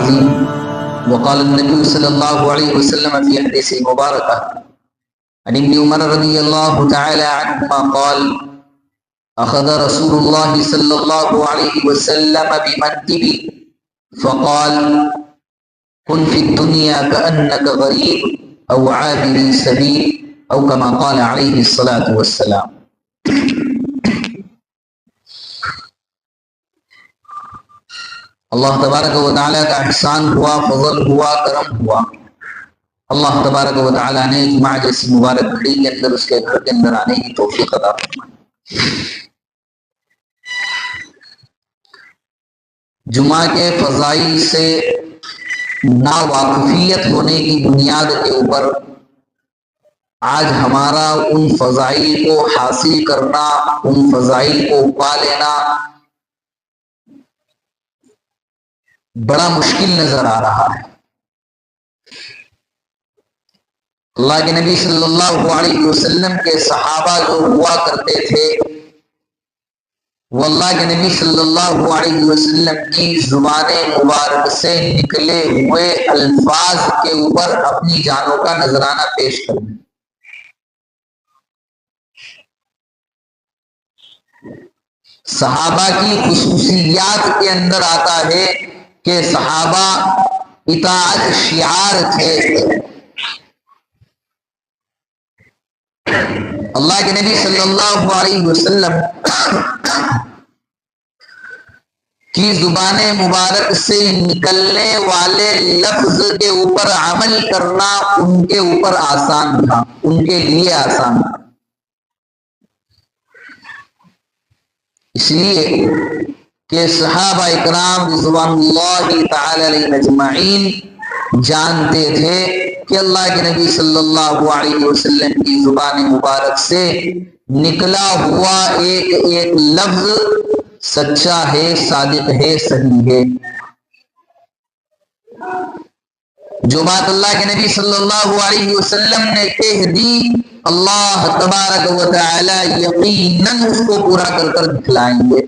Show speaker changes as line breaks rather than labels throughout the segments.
العظيم. وقال النبي صلى الله عليه وسلم في حديث المباركة عن ابن عمر رضي الله تعالى عنهما قال أخذ رسول الله صلى الله عليه وسلم بمنكبي فقال كن في الدنيا كأنك غريب أو عابر سبيل أو كما قال عليه الصلاة والسلام. اللہ تبارک و تعالیٰ کا احسان ہوا، فضل ہوا، کرم ہوا. اللہ تبارک و تعالیٰ نے جمعہ جیسی مبارک گھڑی کے اندر اس کے گھر کے اندر آنے کی توفیق عطا فرمائی. جمعہ کے فضائل سے ناواقفیت ہونے کی بنیاد کے اوپر آج ہمارا ان فضائل کو حاصل کرنا، ان فضائل کو پا لینا بڑا مشکل نظر آ رہا ہے. اللہ کے نبی صلی اللہ علیہ وسلم کے صحابہ جو ہوا کرتے تھے وہ اللہ کے نبی صلی اللہ علیہ وسلم کی زبان مبارک سے نکلے ہوئے الفاظ کے اوپر اپنی جانوں کا نذرانہ پیش کریں. صحابہ کی خصوصیات کے اندر آتا ہے کہ صحابہ اطاعت شعار تھے. اللہ کے نبی صلی اللہ علیہ وسلم کی زبان مبارک سے نکلنے والے لفظ کے اوپر عمل کرنا ان کے اوپر آسان تھا، ان کے لیے آسان تھا. اس لیے کہ صحابہ اکرام رضوان اللہ تعالی علیہ اجمعین جانتے تھے کہ اللہ کے نبی صلی اللہ علیہ وسلم کی زبان مبارک سے نکلا ہوا ایک ایک لفظ سچا ہے، صادق ہے، صحیح ہے. جو بات اللہ کے نبی صلی اللہ علیہ وسلم نے کہہ دی اللہ تبارک و تعالی یقیناً اس کو پورا کر کر دکھلائیں گے.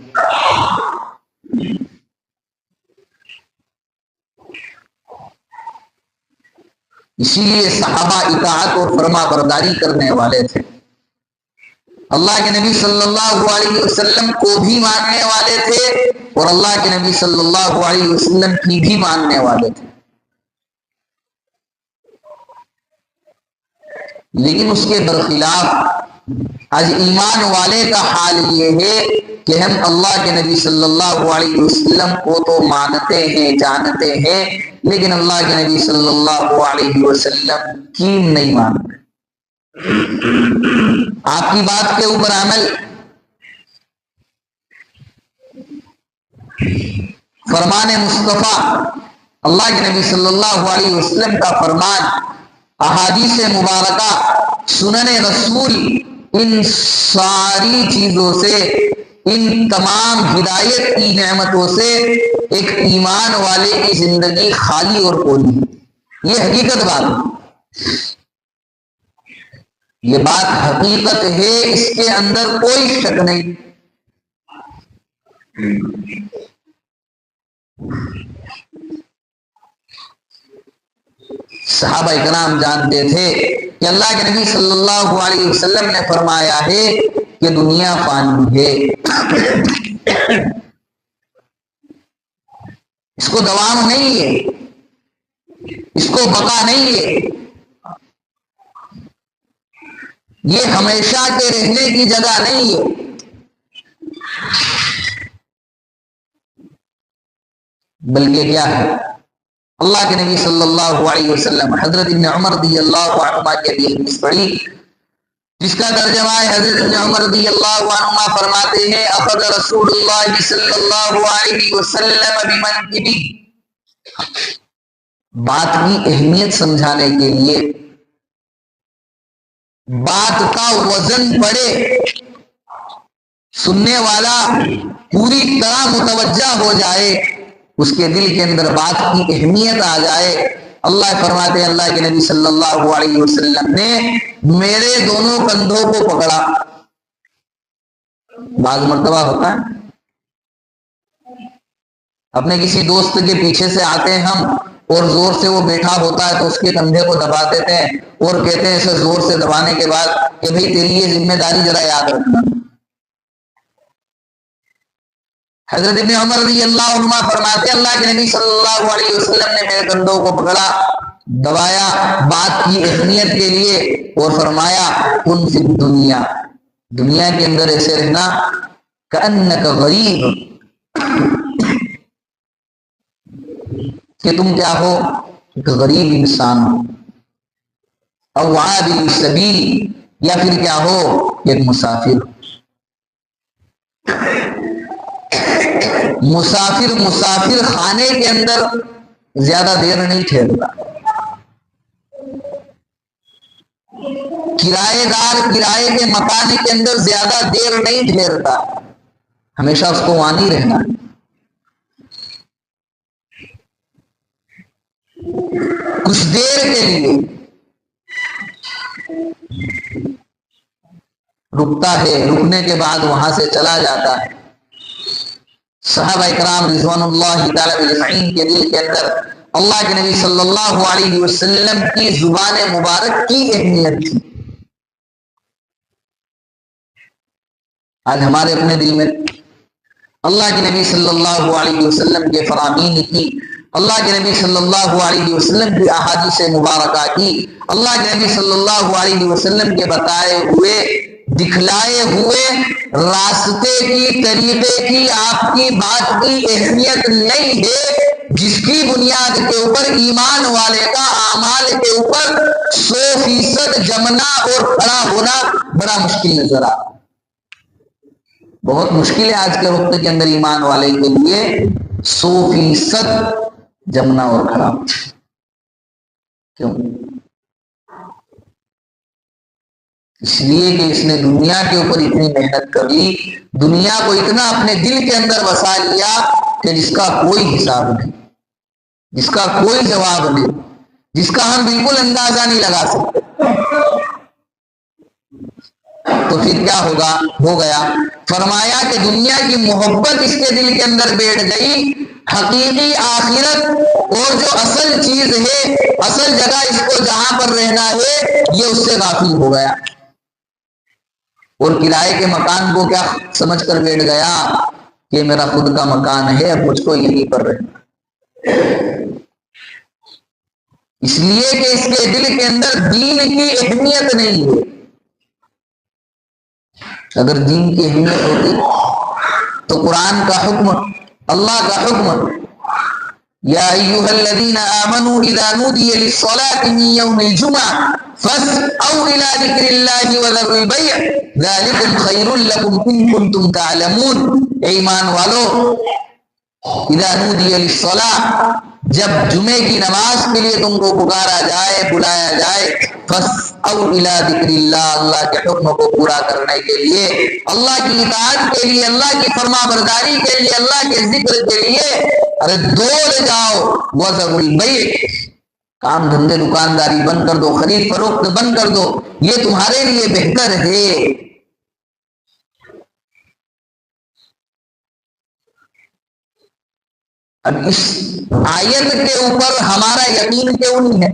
اسی لیے صحابہ اطاعت اور فرما برداری کرنے والے تھے. اللہ کے نبی صلی اللہ علیہ وسلم کو بھی ماننے والے تھے اور اللہ کے نبی صلی اللہ علیہ وسلم کی بھی ماننے والے تھے. لیکن اس کے برخلاف آج ایمان والے کا حال یہ ہے کہ ہم اللہ کے نبی صلی اللہ علیہ وسلم کو تو مانتے ہیں، جانتے ہیں، لیکن اللہ کے نبی صلی اللہ علیہ وسلم کی نہیں مانتے. آپ کی بات کے اوپر عمل، فرمان مصطفیٰ اللہ کے نبی صلی اللہ علیہ وسلم کا فرمان، احادیث مبارکہ، سنن رسول، ان ساری چیزوں سے، ان تمام ہدایت کی نعمتوں سے ایک ایمان والے کی زندگی خالی اور کوری. یہ حقیقت بات ہے، یہ بات حقیقت ہے، اس کے اندر کوئی شک نہیں. صحابہ اکرام جانتے تھے کہ اللہ کے نبی صلی اللہ علیہ وسلم نے فرمایا ہے کہ دنیا فانی ہے، اس کو دوام نہیں ہے، اس کو بقا نہیں ہے، یہ ہمیشہ کے رہنے کی جگہ نہیں ہے. بلکہ کیا ہے، اللہ کے نبی صلی اللہ علیہ وسلم حضرت ابن عمر رضی اللہ عنہما کی حدیث پڑھی جس کا ترجمہ ہے حضرت ابن عمر رضی اللہ عنہما فرماتے ہیں اخذ رسول اللہ صلی اللہ علیہ وسلم بمنکبی. بات کی اہمیت سمجھانے کے لیے، بات کا وزن پڑے، سننے والا پوری طرح متوجہ ہو جائے، اس کے دل کے اندر بات کی اہمیت آ جائے. اللہ فرماتے ہیں اللہ کے نبی صلی اللہ علیہ وسلم نے میرے دونوں کندھوں کو پکڑا. بعض مرتبہ ہوتا ہے اپنے کسی دوست کے پیچھے سے آتے ہیں ہم اور زور سے وہ بیٹھا ہوتا ہے تو اس کے کندھے کو دبا دیتے ہیں اور کہتے ہیں اسے زور سے دبانے کے بعد کہ بھئی تیری یہ ذمہ داری ذرا یاد رکھنا۔ حضرت ابن عمر رضی اللہ عنہ فرماتے ہیں اللہ کے نبی صلی اللہ علیہ وسلم نے میرے کندھوں کو پکڑا، دبایا بات کی اہمیت کے لیے اور فرمایا کن فی الدنیا، دنیا کے اندر ایسے رہنا کأنک غریب، کہ تم کیا ہو ایک غریب انسان ہو، او عابر السبیل، یا پھر کیا ہو ایک مسافر۔ مسافر خانے کے اندر زیادہ دیر نہیں ٹھہرتا، کرایہ دار کرائے کے مکان کے اندر زیادہ دیر نہیں ٹھہرتا، ہمیشہ اس کو وہاں نہیں رہنا۔ کچھ دیر کے لیے رکتا ہے، رکنے کے بعد وہاں سے چلا جاتا ہے۔ صحابہ اکرام رضوان اللہ تعالی اجمعین کے دل کے اندر اللہ کے نبی صلی اللہ علیہ وسلم کی زبان مبارک کی اہمیت تھی۔ آج ہمارے اپنے دل میں اللہ کے نبی صلی اللہ علیہ وسلم کے فرامین کی، اللہ کے نبی صلی اللہ علیہ وسلم کی احادیث مبارکہ کی، اللہ کے نبی صلی اللہ علیہ وسلم کے بتائے ہوئے دکھلائے ہوئے راستے کی، طریقے کی، آپ کی بات کی اہمیت نہیں ہے، جس کی بنیاد کے اوپر ایمان والے کا اعمال کے اوپر 100% جمنا اور کھڑا ہونا بڑا مشکل نظر آتا ہے۔ بہت مشکل ہے آج کے وقت کے اندر ایمان والے کے لیے 100% جمنا اور کھڑا ہونا۔ کیوں؟ اس لیے کہ اس نے دنیا کے اوپر اتنی محنت کر لی، دنیا کو اتنا اپنے دل کے اندر بسا لیا کہ جس کا کوئی حساب نہیں، جس کا کوئی جواب نہیں، جس کا ہم بالکل اندازہ نہیں لگا سکتے۔ تو پھر کیا ہوگا؟ ہو گیا فرمایا کہ دنیا کی محبت اس کے دل کے اندر بیٹھ گئی، حقیقی آخرت اور جو اصل چیز ہے، اصل جگہ اس کو جہاں پر رہنا ہے، یہ اس سے غافل ہو گیا اور کرائے کے مکان کو کیا سمجھ کر بیٹھ گیا کہ میرا خود کا مکان ہے، اب مجھ کو یہیں پر رہنا۔ اس لیے کہ اس کے دل کے اندر دین کی اہمیت نہیں ہے۔ اگر دین کی اہمیت ہوتی تو قرآن کا حکم، اللہ کا حکم، یا ایھا الذین آمنوا اذا نودی للصلاة من یوم الجمعہ فاسعوا الی ذکر اللہ وذروا البیع ذلکم خیر لکم ان کنتم تعلمون۔ اے ایمان والو، اذا نودی للصلاة، جب جمعے کی نماز کے لیے تم کو پکارا جائے، بلایا جائے، فاسعوا الی ذکر اللہ، اللہ کے حکم کو پورا کرنے کے لیے، اللہ کی اطاعت کے لیے، اللہ کی فرما برداری کے لیے، اللہ کے ذکر کے لیے ارے دوڑ جاؤ۔ وذروا البیع، کام دھندے دکانداری بند کر دو، خرید فروخت بند کر دو، یہ تمہارے لیے بہتر ہے۔ اب اس آیت کے اوپر ہمارا یقین کیوں نہیں ہے؟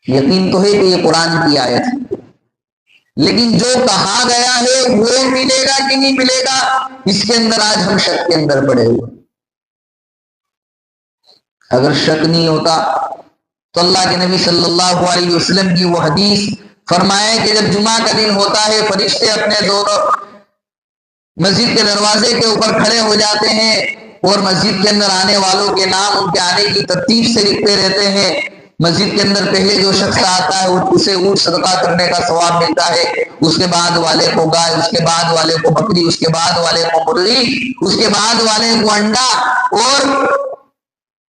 یقین تو ہے کہ یہ قرآن کی آیت ہے، لیکن جو کہا گیا ہے وہ ملے گا کہ نہیں ملے گا، اس کے اندر آج ہم شک کے اندر پڑے ہوئے۔ اگر شک نہیں ہوتا تو اللہ کے نبی صلی اللہ علیہ وسلم کی وہ حدیث فرمائے کہ جب جمعہ کا دن ہوتا ہے، فرشتے اپنے دونوں مسجد کے دروازے کے اوپر کھڑے ہو جاتے ہیں اور مسجد کے اندر آنے والوں کے نام ان کے آنے کی ترتیب سے لکھتے رہتے ہیں۔ مسجد کے اندر پہلے جو شخص آتا ہے اسے اونٹ صدقہ کرنے کا ثواب ملتا ہے، اس کے بعد والے کو گائے، اس کے بعد والے کو بکری، اس کے بعد والے کو مرغی، اس کے بعد والے کو انڈا۔ اور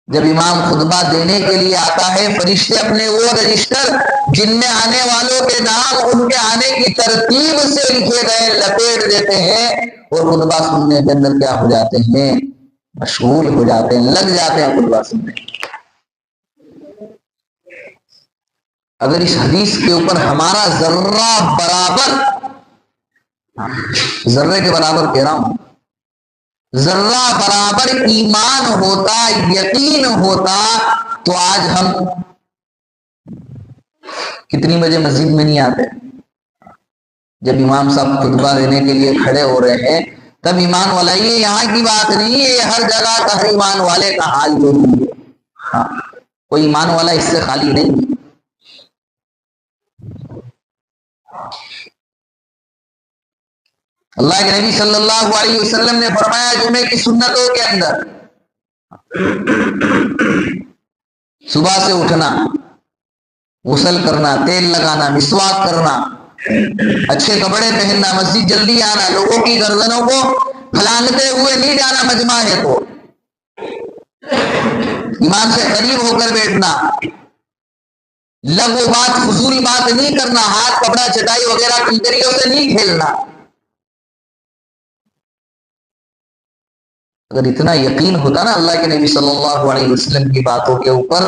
جب امام خطبہ دینے کے لیے آتا ہے، فرشتے اپنے وہ رجسٹر جن میں آنے والوں کے نام ان کے آنے کی ترتیب سے لکھے گئے لپیٹ دیتے ہیں اور خطبہ سننے کے اندر کیا ہو جاتے ہیں؟ مشغول ہو جاتے ہیں، لگ جاتے ہیں خطبہ سننے۔ اگر اس حدیث کے اوپر ہمارا ذرے کے برابر کہہ رہا ہوں، ذرہ برابر ایمان ہوتا، یقین ہوتا، تو آج ہم کتنی بجے مسجد میں نہیں آتے؟ جب امام صاحب خطبہ دینے کے لیے کھڑے ہو رہے ہیں تب ایمان والا، یہ یہاں کی بات نہیں ہے، یہ ہر جگہ کا ہر ایمان والے کا حال یہی ہے۔ ہاں، کوئی ایمان والا اس سے خالی نہیں۔ اللہ کے نبی صلی اللہ علیہ وسلم نے فرمایا جمعے کی سنتوں کے اندر صبح سے اٹھنا، غسل کرنا، تیل لگانا، مسواک کرنا، اچھے کپڑے پہننا، مسجد جلدی آنا، لوگوں کی گردنوں کو پھلانگتے ہوئے نہیں جانا مجمع ہے تو، امام سے قریب ہو کر بیٹھنا، لغو بات فضول بات نہیں کرنا، ہاتھ کپڑا چٹائی وغیرہ کنکریوں سے نہیں کھیلنا۔ اگر اتنا یقین ہوتا نا اللہ کے نبی صلی اللہ علیہ وسلم کی باتوں کے اوپر،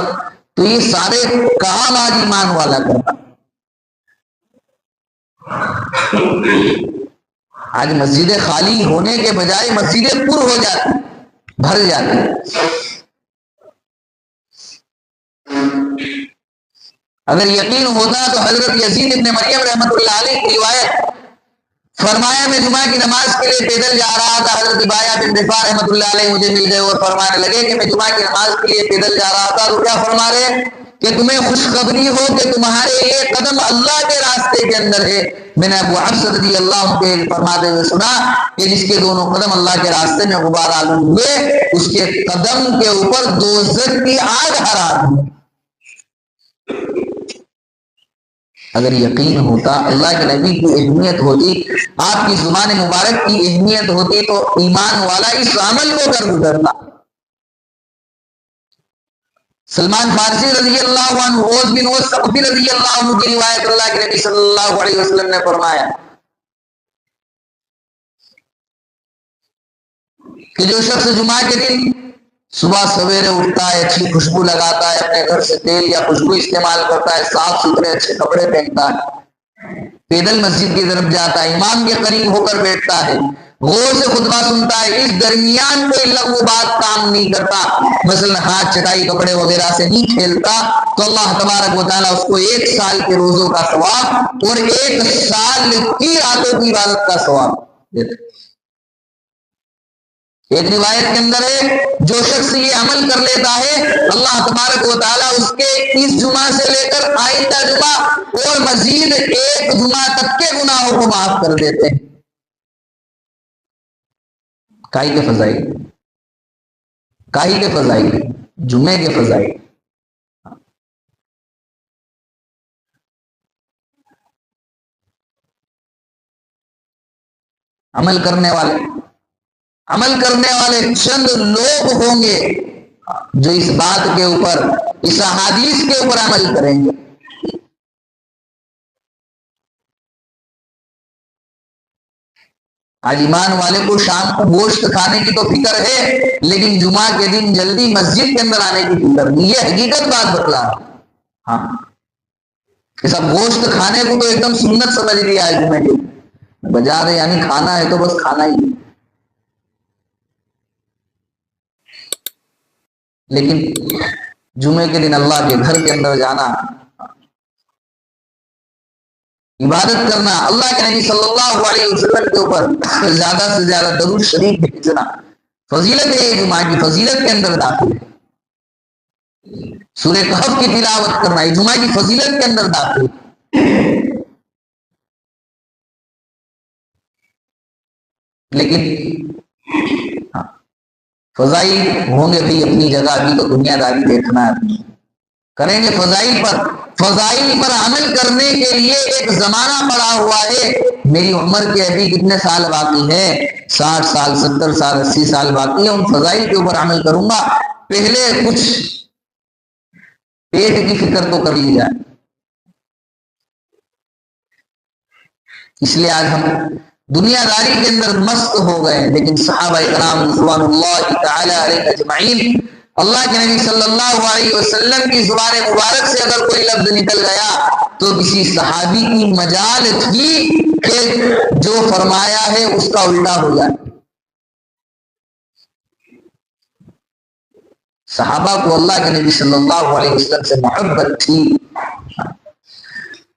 تو یہ سارے کام آج ایمان والا کرتا۔ آج مسجدیں خالی ہونے کے بجائے مسجدیں پر ہو جاتی، بھر جاتی۔ اگر یقین ہوتا تو حضرت یزید ابن مریم رحمۃ اللہ علیہ کی روایت، فرمایا میں جمعہ کی نماز کے لیے پیدل جا رہا تھا، حضرت بایا بن رفاع رحمۃ اللہ علیہ مجھے مل گئے اور فرمانے لگے کہ میں جمعہ کی نماز کے لیے پیدل جا رہا تھا، تو کیا فرما رہے کہ تمہیں خوشخبری ہو کہ تمہارے یہ قدم اللہ کے راستے کے اندر ہے۔ میں نے ابو حفص رضی اللہ عنہ کے فرماتے ہوئے سنا کہ جس کے دونوں قدم اللہ کے راستے میں غبار آلود ہوئے، اس کے قدم کے اوپر دوزخ کی آگ حرام ہے۔ اگر یقین ہوتا، اللہ کے نبی کی اہمیت ہوتی، آپ کی زبان مبارک کی اہمیت ہوتی، تو ایمان والا اس عمل کو کر گزرتا۔ سلمان فارسی رضی اللہ عنہ، اوس بن اوس ثقفی رضی اللہ عنہ کی روایت، اللہ کے نبی صلی اللہ علیہ وسلم نے فرمایا کہ جو شخص جمعہ کے دن صبح سویرے اٹھتا ہے، اچھی خوشبو لگاتا ہے، اپنے گھر سے تیل یا خوشبو استعمال کرتا ہے، صاف ستھرے اچھے کپڑے پہنتا ہے، پیدل مسجد کی طرف جاتا ہے، امام کے قریب ہو کر بیٹھتا ہے، غور سے خطبہ سنتا ہے، اس درمیان کوئی لغو بات کام نہیں کرتا، مثلا ہاتھ چٹائی کپڑے وغیرہ سے نہیں کھیلتا، تو اللہ تبارک و تعالیٰ اس کو 1 سال کے روزوں کا ثواب اور 1 سال کی راتوں کی عبادت کا ثواب دیتا ہے۔ ایک روایت کے اندر ہے جو شخص یہ عمل کر لیتا ہے، اللہ تبارک و تعالیٰ اس کے اس جمعہ سے لے کر آئندہ جمعہ اور مزید 1 جمعہ تک کے گناہوں کو معاف کر دیتے ہیں۔ کائی کے فضائل، کائی کے فضائل، جمعے کے فضائل۔ عمل کرنے والے چند لوگ ہوں گے جو اس بات کے اوپر، اس احادیث کے اوپر عمل کریں گے۔ آج ایمان والے کو شام کو گوشت کھانے کی تو فکر ہے، لیکن جمعہ کے دن جلدی مسجد کے اندر آنے کی فکر نہیں۔ یہ حقیقت بات بتلا۔ ہاں، یہ سب گوشت کھانے کو تو ایک دم سنت سمجھ لیا ہے جمعے کے بجا رہے، یعنی کھانا ہے تو بس کھانا ہی، لیکن جمعے کے دن اللہ کے گھر کے اندر جانا، عبادت کرنا، اللہ کے نبی صلی اللہ علیہ وسلم کے اوپر زیادہ سے زیادہ درود شریف بھیجنا، فضیلت ہے، جمعہ کی فضیلت کے اندر داخل ہے۔ سورہ کہف کی تلاوت کرنا یہ جمعہ کی فضیلت کے اندر داخل ہے۔ لیکن فضائل ہوں گے بھی اپنی جگہ، ابھی تو دنیا داری دیکھنا ہے، کریں گے فضائل پر عمل کرنے کے لیے ایک زمانہ پڑا ہوا ہے۔ میری عمر کے ابھی کتنے سال باقی ہے؟ 60 سال، 70 سال، 80 سال باقی ہے، ان فضائل کے اوپر عمل کروں گا۔ پہلے کچھ پیٹ کی فکر تو کر لی جائے۔ اس لیے آج ہم دنیا داری کے اندر مست ہو گئے، لیکن صحابہ کرام رضوان اللہ تعالی علیہ اجمعین، اللہ کے نبی صلی اللہ علیہ وسلم کی زبان مبارک سے اگر کوئی لفظ نکل گیا تو کسی صحابی کی مجال تھی کہ جو فرمایا ہے اس کا الٹا ہو جائے۔ صحابہ کو اللہ کے نبی صلی اللہ علیہ وسلم سے محبت تھی،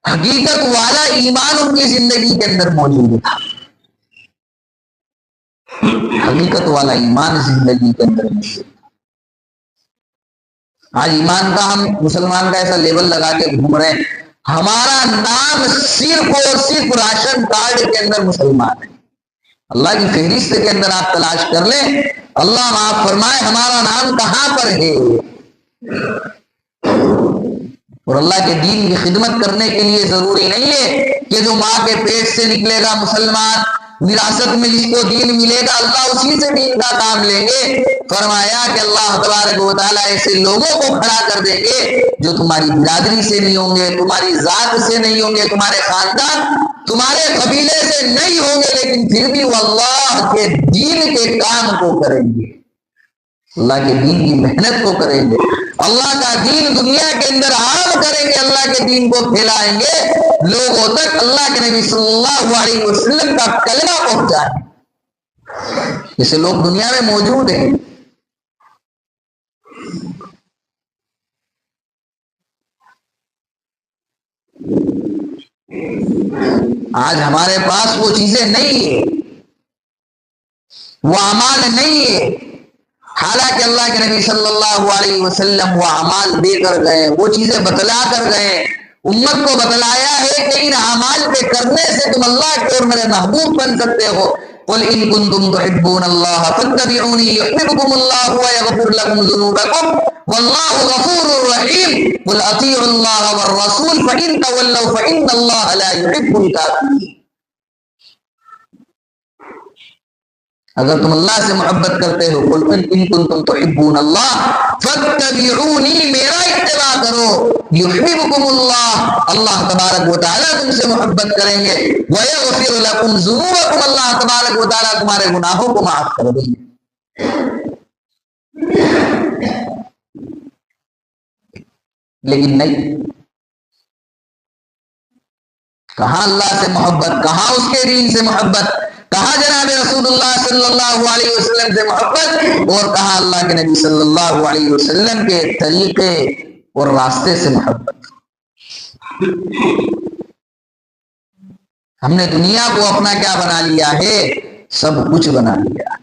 حقیقت والا ایمان ان کی زندگی کے اندر موجود تھا، حقیقت والا ایمان زندگی کے اندر موجود تھا۔ آج ایمان کا ہم مسلمان کا ایسا لیبل لگا کے گھوم رہے ہیں، ہمارا نام صرف اور صرف راشن کارڈ کے اندر مسلمان ہے۔ اللہ کی فہرست کے اندر آپ تلاش کر لیں، اللہ معاف فرمائے ہمارا نام کہاں پر ہے۔ اور اللہ کے دین کی خدمت کرنے کے لیے ضروری نہیں ہے کہ جو ماں کے پیٹ سے نکلے گا مسلمان، وراثت میں جس کو دین ملے گا اللہ اسی سے دین کا کام لیں گے۔ فرمایا کہ اللہ تبارک و تعالیٰ ایسے لوگوں کو کھڑا کر دیں گے جو تمہاری برادری سے نہیں ہوں گے، تمہاری ذات سے نہیں ہوں گے، تمہارے خاندان تمہارے قبیلے سے نہیں ہوں گے، لیکن پھر بھی وہ اللہ کے دین کے کام کو کریں گے، اللہ کے دین کی محنت کو کریں گے، اللہ کا دین دنیا کے اندر عام کریں گے، اللہ کے دین کو پھیلائیں گے، لوگوں تک اللہ کے نبی صلی اللہ علیہ وسلم کا کلمہ پہنچائیں۔ جیسے لوگ دنیا میں موجود ہیں، آج ہمارے پاس وہ چیزیں نہیں ہے، وہ اعمال نہیں ہے، حالانکہ اللہ کے نبی صلی اللہ علیہ وسلم وہ اعمال دے کر گئے، وہ چیزیں بتلا کر گئے، امت کو بتلایا ہے کہ ان اعمال کے کرنے سے تم اللہ کے اور میرے محبوب بن سکتے ہو۔ قل ان کنتم تحبون اللہ فاتبعونی یحببکم اللہ ویغفر لکم ذنوبکم واللہ غفور رحیم قل اطیعوا اللہ والرسول فإن تولوا فإن اللہ لا يحب الکافرین۔ اگر تم اللہ سے محبت کرتے ہو، قل ان کنتم تحبون اللہ فاتبعونی، میرا اتباع کرو، یحببکم اللہ، اللہ تبارک و تعالیٰ تم سے محبت کریں گے، ویغفر لکم ذنوبکم، اللہ تبارک و تعالیٰ تمہارے گناہوں کو معاف کر دیں گے۔ لیکن نہیں، کہاں اللہ سے محبت، کہاں اس کے دین سے محبت، کہاں جناب رسول اللہ صلی اللہ علیہ وسلم سے محبت، اور کہاں اللہ کے نبی صلی اللہ علیہ وسلم کے طریقے اور راستے سے محبت۔ ہم نے دنیا کو اپنا کیا بنا لیا ہے؟ سب کچھ بنا لیا،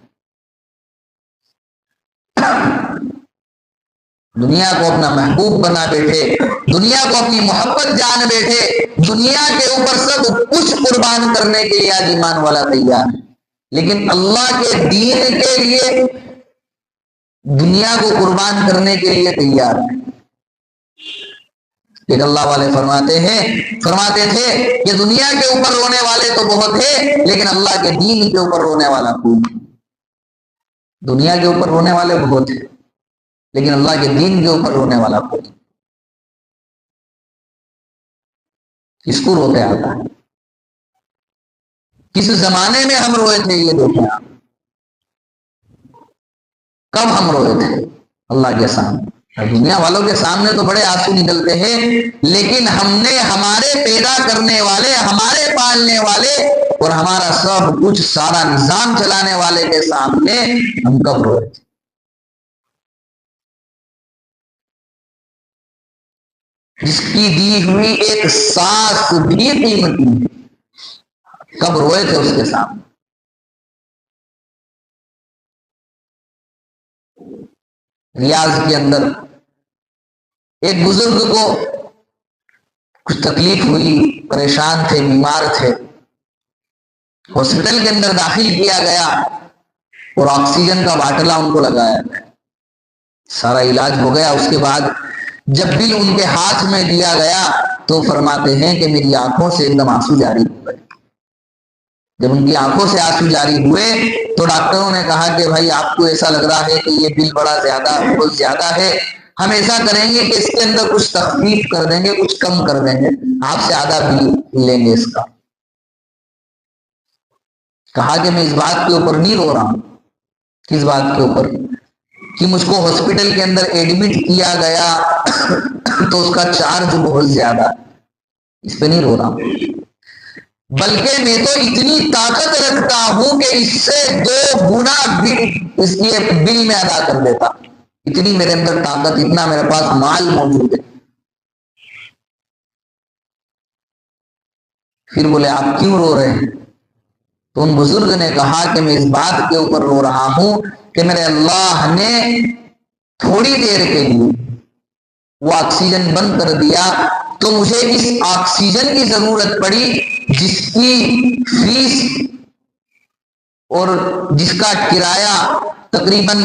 دنیا کو اپنا محبوب بنا بیٹھے، دنیا کو اپنی محبت جان بیٹھے، دنیا کے اوپر سب کچھ قربان کرنے کے لیے آج ایمان والا تیار ہے، لیکن اللہ کے دین کے لیے دنیا کو قربان کرنے کے لیے تیار ہے۔ ایک اللہ والے فرماتے تھے کہ دنیا کے اوپر رونے والے تو بہت ہیں، لیکن اللہ کے دین کے اوپر رونے والا کوئی نہیں۔ دنیا کے اوپر رونے والے بہت ہیں، لیکن اللہ کے دین کے اوپر رونے والا کوئی نہیں۔ کس کو روتے آتا ہے؟ کس زمانے میں ہم روئے تھے یہ دیکھیں آپ، کب ہم روئے تھے اللہ کے سامنے؟ دنیا والوں کے سامنے تو بڑے آنسو نکلتے ہیں، لیکن ہم نے ہمارے پیدا کرنے والے، ہمارے پالنے والے اور ہمارا سب کچھ سارا نظام چلانے والے کے سامنے ہم کب روئے تھے؟ جس کی دی ہوئی ایک سانس بھی قیمتی ہے، کب روئے تھے اس کے سامنے؟ ریاض کے اندر ایک بزرگ کو کچھ تکلیف ہوئی، پریشان تھے، بیمار تھے، ہاسپٹل کے اندر داخل کیا گیا اور آکسیجن کا باٹلا ان کو لگایا گیا، سارا علاج ہو گیا۔ اس کے بعد جب بل ان کے ہاتھ میں دیا گیا تو فرماتے ہیں کہ میری آنکھوں سے ایک دم آنسو جاری ہوئے۔ جب ان کی آنکھوں سے آنسو جاری ہوئے تو ڈاکٹروں نے کہا کہ بھائی آپ کو ایسا لگ رہا ہے کہ یہ بل بڑا زیادہ بہت زیادہ ہے، ہم ایسا کریں گے کہ اس کے اندر کچھ تخفیف کر دیں گے، کچھ کم کر دیں گے، آپ سے آدھا بل لیں گے اس کا۔ کہا کہ میں اس بات کے اوپر نہیں رو رہا ہوں۔ کس بات کے اوپر؟ کہ مجھ کو ہاسپٹل کے اندر ایڈمٹ کیا گیا تو اس کا چارج بہت زیادہ ہے، اس پہ نہیں رو رہا ہوں، بلکہ میں تو اتنی طاقت رکھتا ہوں کہ اس سے 2 گنا بل میں ادا کر دیتا۔ اتنی میرے اندر طاقت، اتنا میرے پاس مال موجود ہے۔ پھر بولے آپ کیوں رو رہے ہیں؟ تو ان بزرگ نے کہا کہ میں اس بات کے اوپر رو رہا ہوں کہ میرے اللہ نے تھوڑی دیر کے لیے وہ آکسیجن بند کر دیا، تو مجھے اس آکسیجن کی ضرورت پڑی جس کی فیس اور جس کا کرایہ تقریباً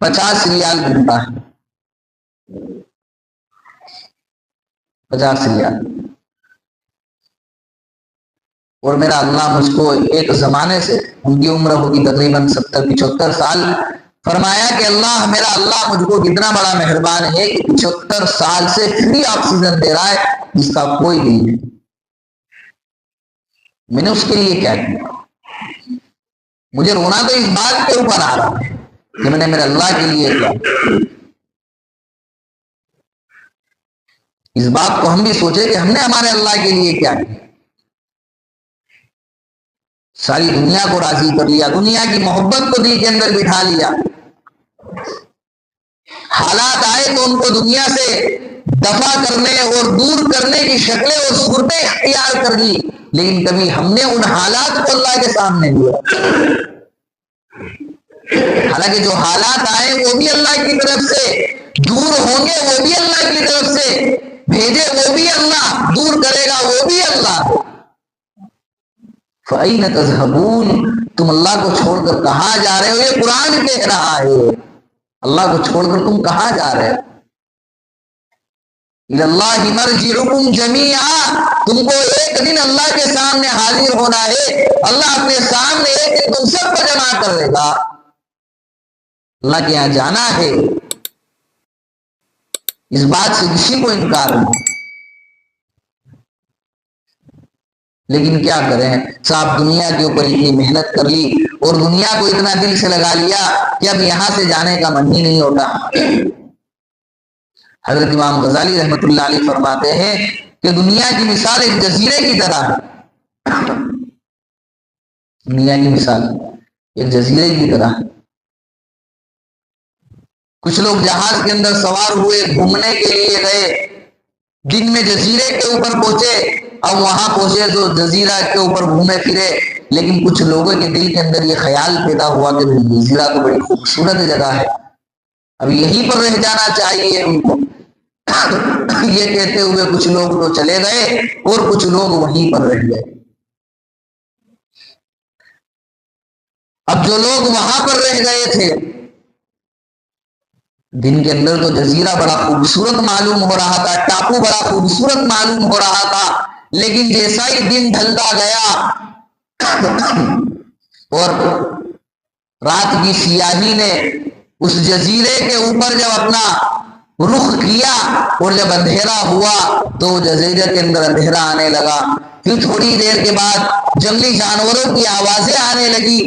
50 ریال ملتا ہے، 50 ریال۔ اور میرا اللہ مجھ کو ایک زمانے سے، ان کی عمر ہوگی تقریباً 70-75 سال، فرمایا کہ میرا اللہ مجھ کو کتنا بڑا مہربان ہے کہ 75 سال سے فری آکسیجن دے رہا ہے جس کا کوئی نہیں ہے۔ میں نے اس کے لیے کیا کیا؟ مجھے رونا تو اس بات کے اوپر آ رہا ہے کہ میں نے میرے اللہ کے لیے کیا۔ اس بات کو ہم بھی سوچے کہ ہم نے ہمارے اللہ کے لیے کیا کیا۔ ساری دنیا کو راضی کر لیا، دنیا کی محبت کو دل کے اندر بٹھا لیا، حالات آئے تو ان کو دنیا سے دفع کرنے اور دور کرنے کی شکلیں اور صورتیں اختیار کر لی، لیکن کبھی ہم نے ان حالات کو اللہ کے سامنے دیا۔ حالانکہ جو حالات آئے وہ بھی اللہ کی طرف سے، دور ہوں گے وہ بھی اللہ کی طرف سے، بھیجے وہ بھی اللہ، دور کرے گا وہ بھی اللہ۔ فَأَيْنَ تَذْهَبُونَ، تم اللہ کو چھوڑ کر کہاں جا رہے ہو؟ یہ قرآن کہہ رہا ہے، اللہ کو چھوڑ کر تم کہاں جا رہے ہو؟ إِلَى اللَّهِ مَرْجِعُكُمْ جَمِيعًا، تم کو ایک دن اللہ کے سامنے حاضر ہونا ہے، اللہ اپنے سامنے ایک دن تم سب کو جمع کر لے گا، اللہ کے یہاں جانا ہے۔ اس بات سے کسی کو انکار نہیں، لیکن کیا کریں صاحب، دنیا کے اوپر اتنی محنت کر لی اور دنیا کو اتنا دل سے لگا لیا کہ اب یہاں سے جانے کا من ہی نہیں ہوتا۔ حضرت امام غزالی رحمۃ اللہ علیہ فرماتے ہیں کہ دنیا کی مثال ایک جزیرے کی طرح ہے، دنیا کی مثال ایک جزیرے کی طرح ہے۔ کچھ لوگ جہاز کے اندر سوار ہوئے، گھومنے کے لیے گئے، دن میں جزیرے کے اوپر پہنچے، اب وہاں پہنچے تو جزیرہ کے اوپر گھومے پھرے، لیکن کچھ لوگوں کے دل کے اندر یہ خیال پیدا ہوا کہ جزیرہ تو بڑی خوبصورت جگہ ہے، اب یہیں پر رہ جانا چاہیے ان کو۔ یہ کہتے ہوئے کچھ لوگ تو چلے گئے اور کچھ لوگ وہیں پر رہ گئے۔ اب جو لوگ وہاں پر رہ گئے تھے، دن کے اندر تو جزیرہ بڑا خوبصورت معلوم ہو رہا تھا، ٹاپو بڑا خوبصورت معلوم ہو رہا تھا، لیکن جیسا ہی دن ڈھلتا گیا اور رات کی سیاہی نے اس جزیرے کے اوپر جب اپنا رخ کیا اور جب اندھیرا ہوا تو جزیرے کے اندر اندھیرا آنے لگا، پھر تھوڑی دیر کے بعد جنگلی جانوروں کی آوازیں آنے لگی۔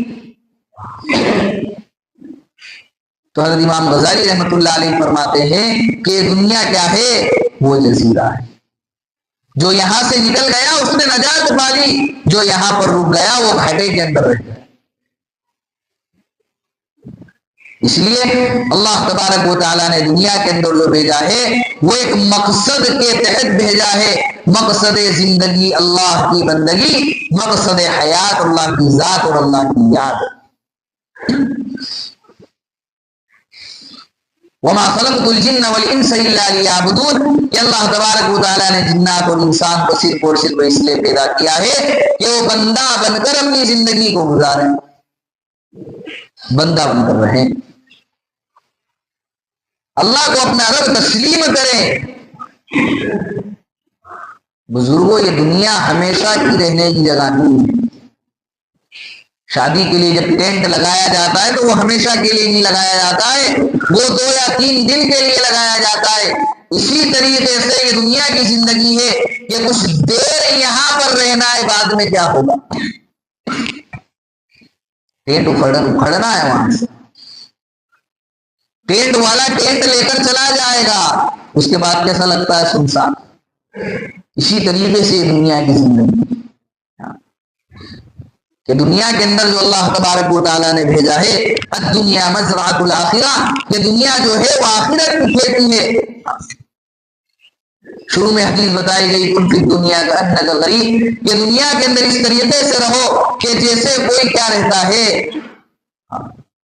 تو حضرت امام غزالی رحمۃ اللہ علیہ فرماتے ہیں کہ دنیا کیا ہے؟ وہ جزیرہ ہے، جو یہاں سے نکل گیا اس نے نجات پا لی، جو یہاں پر رک گیا وہ گھاٹے کے اندر رہ گیا۔ اس لیے اللہ تبارک و تعالیٰ نے دنیا کے اندر جو بھیجا ہے وہ ایک مقصد کے تحت بھیجا ہے، مقصد زندگی اللہ کی بندگی، مقصد حیات اللہ کی ذات اور اللہ کی یاد۔ وَمَا خَلَقْتُ الْجِنَّ وَالْإِنسَ إِلَّا لِيَعْبُدُونَ، کہ اللہ تبارک و تعالیٰ نے جنات اور انسان کو صرف اور صرف اس لیے پیدا کیا ہے کہ وہ بندہ بن کر اپنی زندگی کو گزاریں، بندہ بن کر رہیں، اللہ کو اپنا رب تسلیم کریں۔ بزرگوں، یہ دنیا ہمیشہ کی رہنے کی جگہ نہیں ہے۔ شادی کے لیے جب ٹینٹ لگایا جاتا ہے تو وہ ہمیشہ کے لیے نہیں لگایا جاتا ہے، وہ 2 یا 3 دن کے لیے لگایا جاتا ہے۔ اسی طریقے سے یہ دنیا کی زندگی ہے کہ کچھ دیر یہاں پر رہنا ہے، بعد میں کیا ہوگا؟ ٹینٹ اکھڑنا ہے، وہاں سے ٹینٹ والا ٹینٹ لے کر چلا جائے گا، اس کے بعد کیسا لگتا ہے؟ سنسان۔ اسی طریقے سے یہ دنیا کی زندگی، کہ دنیا کے اندر جو اللہ تبارک و تعالیٰ نے بھیجا ہے، الدنیا مزرعۃ الآخرہ، کہ دنیا جو ہے وہ آخرت کی کھیتی ہے۔ شروع میں حدیث بتائی گئی کن فی دنیا کا انک غریب، کہ دنیا کے اندر اس طریقے سے رہو کہ جیسے کوئی کیا رہتا ہے،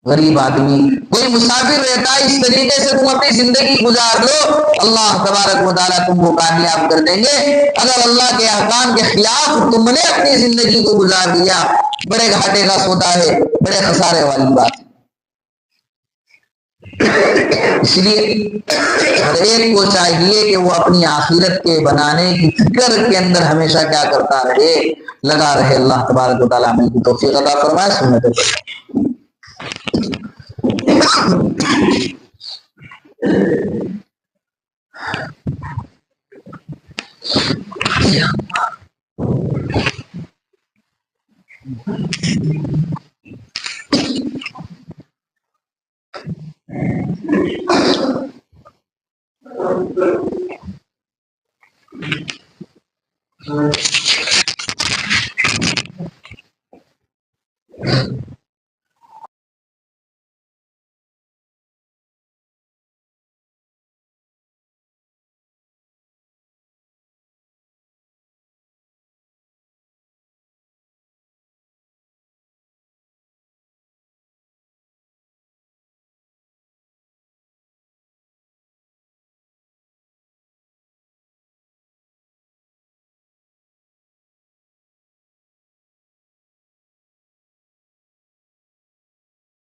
غریب آدمی، کوئی مسافر رہتا ہے، اس طریقے سے تم اپنی زندگی گزار لو، اللہ تبارک و تعالیٰ تم کو کامیاب کر دیں گے۔ اگر اللہ کے احکام کے خلاف تم نے اپنی زندگی کو گزار دیا، بڑے گھاٹے کا سودا ہے، بڑے خسارے والی بات ہے۔ اس لیے ہر ایک کو چاہیے کہ وہ اپنی آخرت کے بنانے کی فکر کے اندر ہمیشہ کیا کرتا رہے، لگا رہے۔ اللہ تبارک و تعالیٰ ہمیں کی توفیق عطا فرمائے۔ سنت ہے